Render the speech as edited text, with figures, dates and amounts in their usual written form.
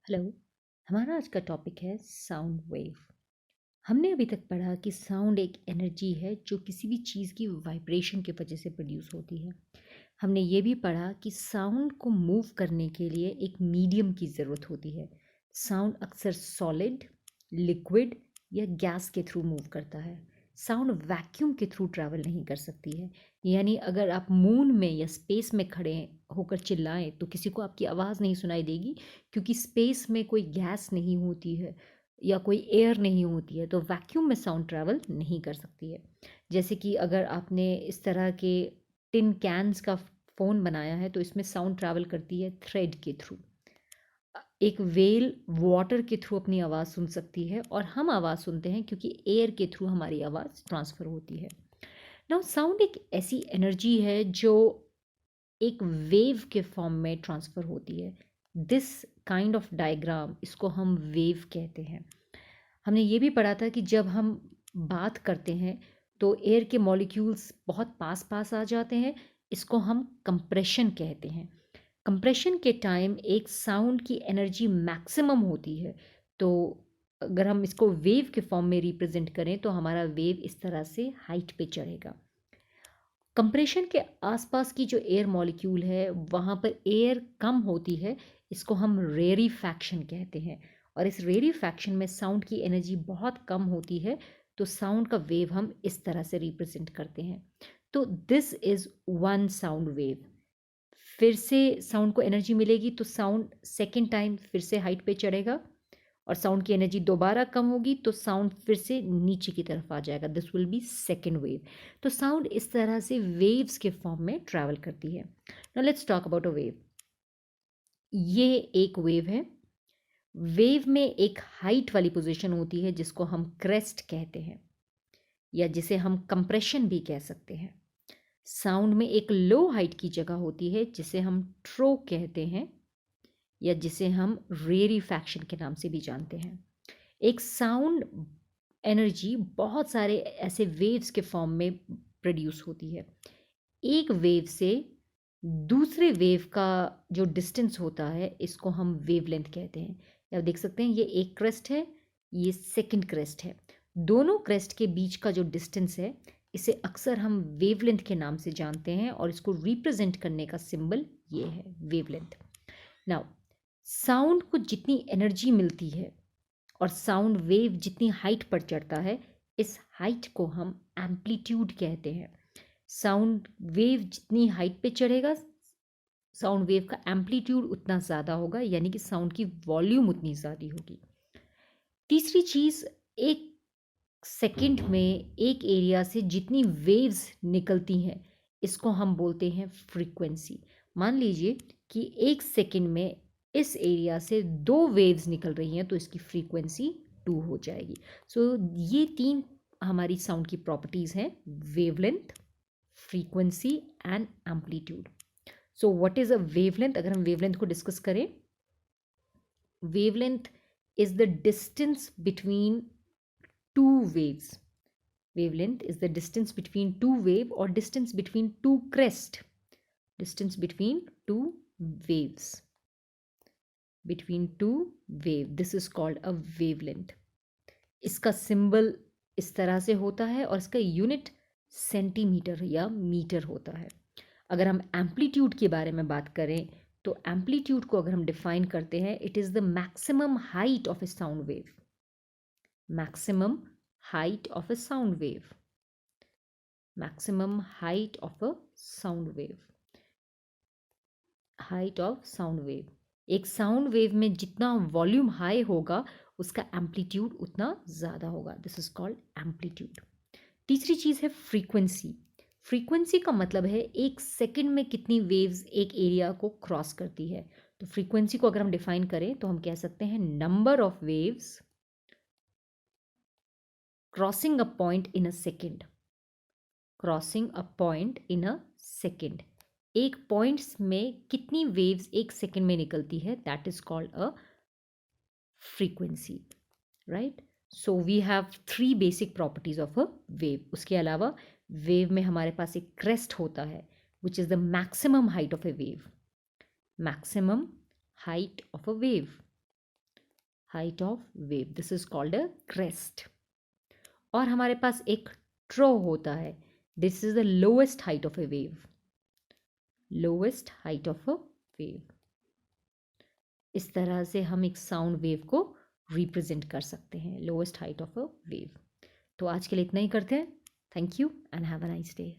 Hello. हमारा आज का टॉपिक है साउंड वेव। हमने अभी तक पढ़ा कि साउंड एक एनर्जी है जो किसी भी चीज़ की वाइब्रेशन की वजह से प्रोड्यूस होती है। हमने ये भी पढ़ा कि साउंड को मूव करने के लिए एक मीडियम की ज़रूरत होती है। साउंड अक्सर सॉलिड, लिक्विड या गैस के थ्रू मूव करता है। साउंड वैक्यूम के थ्रू ट्रैवल नहीं कर सकती है। यानी अगर आप मून में या स्पेस में खड़े होकर चिल्लाएं तो किसी को आपकी आवाज़ नहीं सुनाई देगी, क्योंकि स्पेस में कोई गैस नहीं होती है या कोई एयर नहीं होती है, तो वैक्यूम में साउंड ट्रैवल नहीं कर सकती है। जैसे कि अगर आपने इस तरह के टिन कैन्स का फ़ोन बनाया है तो इसमें साउंड ट्रैवल करती है थ्रेड के थ्रू। एक व्हेल वाटर के थ्रू अपनी आवाज़ सुन सकती है और हम आवाज़ सुनते हैं क्योंकि एयर के थ्रू हमारी आवाज़ ट्रांसफ़र होती है। नाउ साउंड एक ऐसी एनर्जी है जो एक वेव के फॉर्म में ट्रांसफ़र होती है। दिस काइंड ऑफ डायग्राम, इसको हम वेव कहते हैं। हमने ये भी पढ़ा था कि जब हम बात करते हैं तो एयर के मॉलिक्यूल्स बहुत पास पास आ जाते हैं। इसको हम कंप्रेशन कहते हैं। कंप्रेशन के टाइम एक साउंड की एनर्जी मैक्सिमम होती है। तो अगर हम इसको वेव के फॉर्म में रिप्रेजेंट करें तो हमारा वेव इस तरह से हाइट पे चढ़ेगा। कंप्रेशन के आसपास की जो एयर मॉलिक्यूल है वहाँ पर एयर कम होती है। इसको हम रेरीफैक्शन कहते हैं। और इस रेरीफैक्शन में साउंड की एनर्जी बहुत कम होती है, तो साउंड का वेव हम इस तरह से रिप्रेजेंट करते हैं। तो this is one sound wave. फिर से साउंड को एनर्जी मिलेगी तो साउंड सेकेंड टाइम फिर से हाइट पे चढ़ेगा, और साउंड की एनर्जी दोबारा कम होगी तो साउंड फिर से नीचे की तरफ आ जाएगा। This will be second wave. तो साउंड इस तरह से वेव्स के फॉर्म में ट्रैवल करती है। Now let's talk about a wave. ये एक वेव है। वेव में एक हाइट वाली पोजीशन होती है जिसको हम क्रेस्ट कहते हैं, या जिसे हम कंप्रेशन भी कह सकते हैं। साउंड में एक लो हाइट की जगह होती है जिसे हम ट्रो कहते हैं, या जिसे हम रेरीफैक्शन के नाम से भी जानते हैं। एक साउंड एनर्जी बहुत सारे ऐसे वेव्स के फॉर्म में प्रोड्यूस होती है। एक वेव से दूसरे वेव का जो डिस्टेंस होता है इसको हम वेवलेंथ कहते हैं। आप देख सकते हैं ये एक क्रेस्ट है, ये सेकंड क्रेस्ट है। दोनों क्रेस्ट के बीच का जो डिस्टेंस है इसे अक्सर हम वेवलेंथ के नाम से जानते हैं, और इसको रिप्रेजेंट करने का सिंबल ये है, वेवलेंथ। नाउ साउंड को जितनी एनर्जी मिलती है और साउंड वेव जितनी हाइट पर चढ़ता है, इस हाइट को हम एम्पलीट्यूड कहते हैं। साउंड वेव जितनी हाइट पे चढ़ेगा, साउंड वेव का एम्पलीट्यूड उतना ज़्यादा होगा, यानी कि साउंड की वॉल्यूम उतनी ज़्यादा होगी। तीसरी चीज़, एक सेकंड में एक एरिया से जितनी वेव्स निकलती हैं इसको हम बोलते हैं फ्रीक्वेंसी। मान लीजिए कि एक सेकंड में इस एरिया से 2 वेव्स निकल रही हैं तो इसकी फ्रीक्वेंसी 2 हो जाएगी। सो ये 3 हमारी साउंड की प्रॉपर्टीज़ हैं: wavelength, frequency and amplitude. So what is a wavelength? अगर हम वेवलेंथ को डिस्कस करें, wavelength is the distance between two waves. Wavelength is the distance between two wave or distance between two crest. Distance between two waves. Between two wave. This is called a wavelength. इसका symbol इस तरह से होता है और इसका unit centimetre या metre होता है। अगर हम एम्पलीट्यूड के बारे में बात करें तो एम्पलीट्यूड को अगर हम डिफाइन करते हैं, it is the maximum height of A sound wave. Maximum height of a sound wave. Maximum height of a sound wave. Height of sound wave. एक साउंड वेव में जितना वॉल्यूम हाई होगा उसका एम्पलीट्यूड उतना ज़्यादा होगा। This is called amplitude. तीसरी चीज़ है फ्रीक्वेंसी। फ्रीक्वेंसी का मतलब है एक सेकंड में कितनी वेव्स एक एरिया को क्रॉस करती है। तो फ्रीक्वेंसी को अगर हम डिफाइन करें तो हम कह सकते हैं number of waves crossing a point in a second. Crossing a point in a second. एक पॉइंट्स में कितनी वेव्स एक सेकेंड में निकलती है, that is called a frequency, right. So we have 3 basic properties of a wave. उसके अलावा wave में हमारे पास एक क्रेस्ट होता है which is the maximum height of A wave. Maximum height of a wave. Height of wave, this is called a crest. और हमारे पास एक ट्रो होता है, this is the lowest height of A wave, lowest height of a wave. इस तरह से हम एक साउंड वेव को रिप्रेजेंट कर सकते हैं, lowest height of a wave. तो आज के लिए इतना ही करते हैं। Thank you and have a nice day.